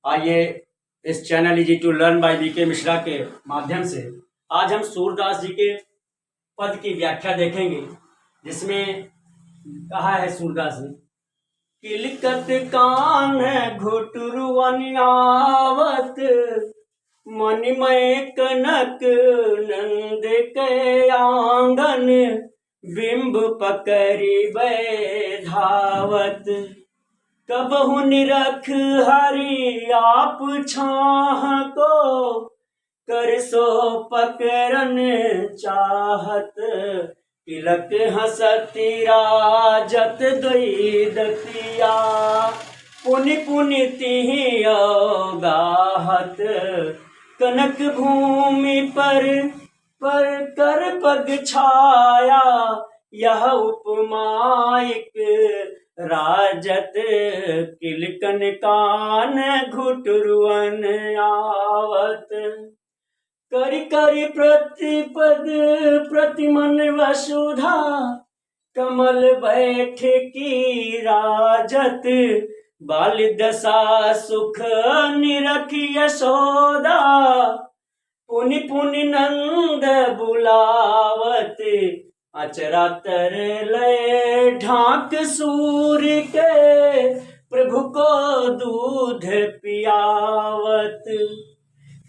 आइए इस channel easy to learn by B K Mishra के माध्यम से आज हम सूरदास जी के पद की व्याख्या देखेंगे, जिसमें कहा है सूरदास ने, किलकत कान घुटुरुअन आवत, मणिमय कनक नंद के आंगन, बिंब पकड़ी धावत, कबहु निरख हरि आप छाह को, कर सो पकड़न चाहत, तिलक हसती राजत दुई दतिया, पुनि पुनि तिहि गाहत, कनक भूमि पर कर पग छाया, यह उपमाइक राजत, किलकन कान घुटुरुअन आवत, करि करि प्रतिपद प्रतिमन वसुधा, कमल बैठ की राजत, बाल दशा सुख निरख यशोदा, पुनि पुनि नंद बुलावत, अचरा तर लय ढाक सूर्य के, प्रभु को दूध पियावत।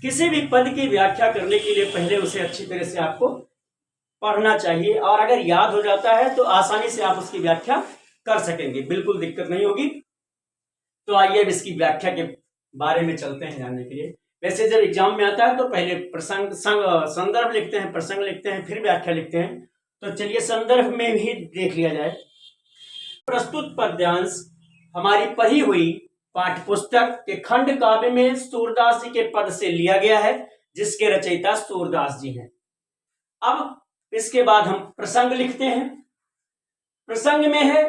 किसी भी पद की व्याख्या करने के लिए पहले उसे अच्छी तरह से आपको पढ़ना चाहिए, और अगर याद हो जाता है तो आसानी से आप उसकी व्याख्या कर सकेंगे, बिल्कुल दिक्कत नहीं होगी। तो आइए अब इसकी व्याख्या के बारे में चलते हैं जानने के लिए। वैसे जब एग्जाम में आता है तो पहले प्रसंग संदर्भ लिखते हैं, प्रसंग लिखते हैं, फिर व्याख्या लिखते हैं। तो चलिए संदर्भ में भी देख लिया जाए। प्रस्तुत पद्यांश हमारी पढ़ी हुई पाठ्य पुस्तक के खंड काव्य में सूरदास जी के पद से लिया गया है, जिसके रचयिता सूरदास जी हैं। अब इसके बाद हम प्रसंग लिखते हैं। प्रसंग में है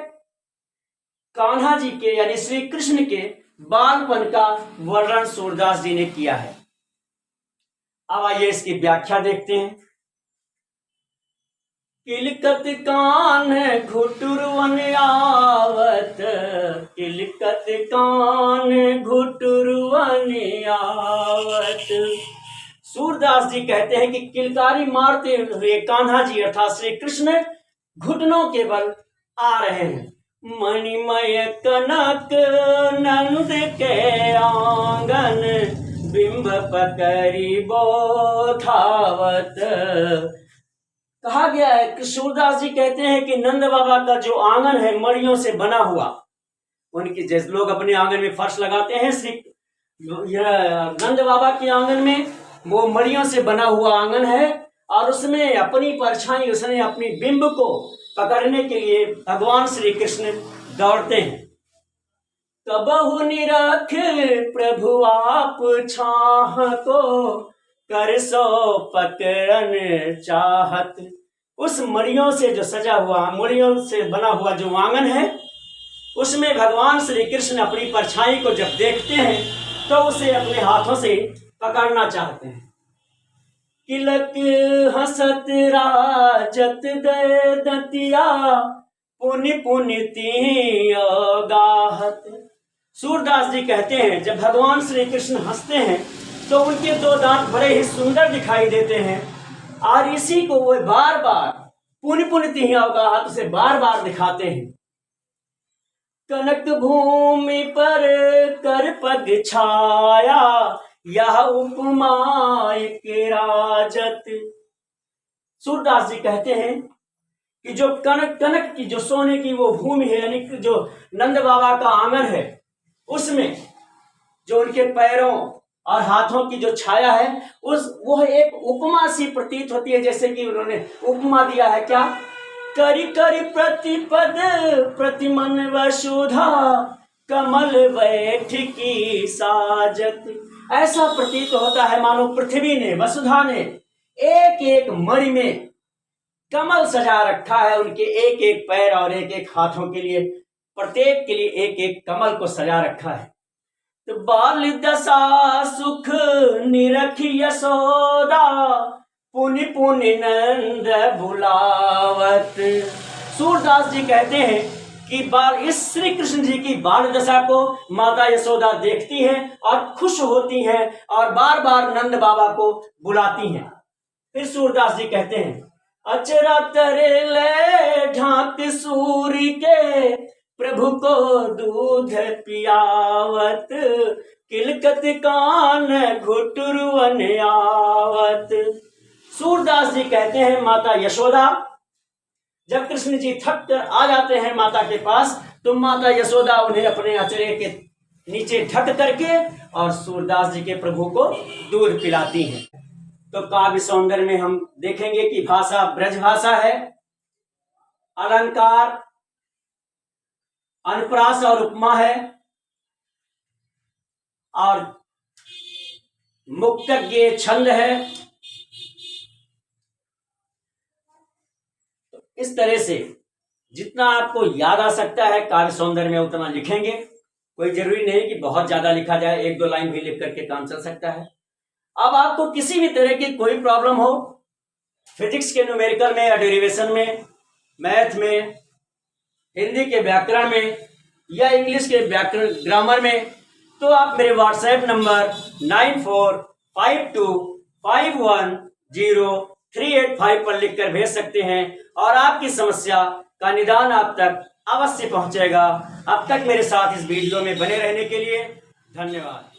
कान्हा जी के यानी श्री कृष्ण के बालपन का वर्णन सूरदास जी ने किया है। अब आइए इसकी व्याख्या देखते हैं। किलकत कान घुटुरुअन आवत, किलकत कान घुटुरुअन आवत। सूरदास जी कहते हैं कि किलकारी मारते हुए कान्हा जी अर्थात श्री कृष्ण घुटनों के बल आ रहे हैं। मणिमय कनक नंद के आंगन, बिंब पकड़ी धावत। कहा गया है कि सूरदास जी कहते हैं कि नंद बाबा का जो आंगन है मणियों से बना हुआ, उनकी जैसे लोग अपने आंगन में फर्श लगाते हैं, नंद बाबा के आंगन में वो मणियों से बना हुआ आंगन है, और उसमें अपनी परछाई, उसने अपनी बिंब को पकड़ने के लिए भगवान श्री कृष्ण दौड़ते हैं। कबहु निरख प्रभु आप छाह को, कर सो पकड़न चाहत। उस मणियों से जो सजा हुआ, मणियों से बना हुआ जो आंगन है, उसमें भगवान श्री कृष्ण अपनी परछाई को जब देखते हैं तो उसे अपने हाथों से पकड़ना चाहते हैं। किलक हसत राजत दे दतिया, पुनि पुनि तिहि गाहत। सूरदास जी कहते हैं जब भगवान श्री कृष्ण हंसते हैं तो उनके दो दांत बड़े ही सुंदर दिखाई देते हैं, और इसी को वो बार बार पुनि पुनि तिहि गाहत उसे बार बार दिखाते हैं। कनक भूमि पर कर पग छाया, यह उपमा एक राजत। सूरदास जी कहते हैं कि जो कनक की जो सोने की वो भूमि है, यानी कि जो नंद बाबा का आंगन है, उसमें जो उनके पैरों और हाथों की जो छाया है, वो एक उपमा सी प्रतीत होती है। जैसे कि उन्होंने उपमा दिया है क्या, करि करि प्रतिपद प्रतिमन वसुधा, कमल बैठ की साजत। ऐसा प्रतीत होता है मानो पृथ्वी ने, वसुधा ने एक एक मणि में कमल सजा रखा है। उनके एक एक पैर और एक एक हाथों के लिए, प्रत्येक के लिए एक एक कमल को सजा रखा है। तो बाल दशा सुख निरख यशोदा, पुनि पुनि नंद बुलावत। सूरदास जी कहते हैं कि इस श्री कृष्ण जी की बाल दशा को माता यशोदा देखती हैं और खुश होती हैं और बार बार नंद बाबा को बुलाती हैं। फिर सूरदास जी कहते हैं, अचरा तरे ले ढाक सूरी के, प्रभु को दूध पियावत, किलकत कान घुटुरवन आवत। सूरदास जी कहते हैं, माता यशोदा जब कृष्ण जी थक कर आ जाते हैं माता के पास, तो माता यशोदा उन्हें अपने अचरे के नीचे ढक करके और सूरदास जी के प्रभु को दूध पिलाती हैं। तो काव्य सौंदर्य में हम देखेंगे कि भाषा ब्रज भाषा है, अलंकार अनुप्रास और उपमा है, और मुक्तज्ञ छंद है। तो इस तरह से जितना आपको याद आ सकता है काव्य सौंदर्य में उतना लिखेंगे। कोई जरूरी नहीं कि बहुत ज्यादा लिखा जाए, एक दो लाइन भी लिख करके काम चल सकता है। अब आपको किसी भी तरह की कोई प्रॉब्लम हो, फिजिक्स के न्यूमेरिकल में या डेरिवेशन में, मैथ में, हिंदी के व्याकरण में या इंग्लिश के व्याकरण ग्रामर में, तो आप मेरे व्हाट्सएप नंबर 9452510385 पर लिखकर भेज सकते हैं और आपकी समस्या का निदान आप तक अवश्य पहुंचेगा। अब तक मेरे साथ इस वीडियो में बने रहने के लिए धन्यवाद।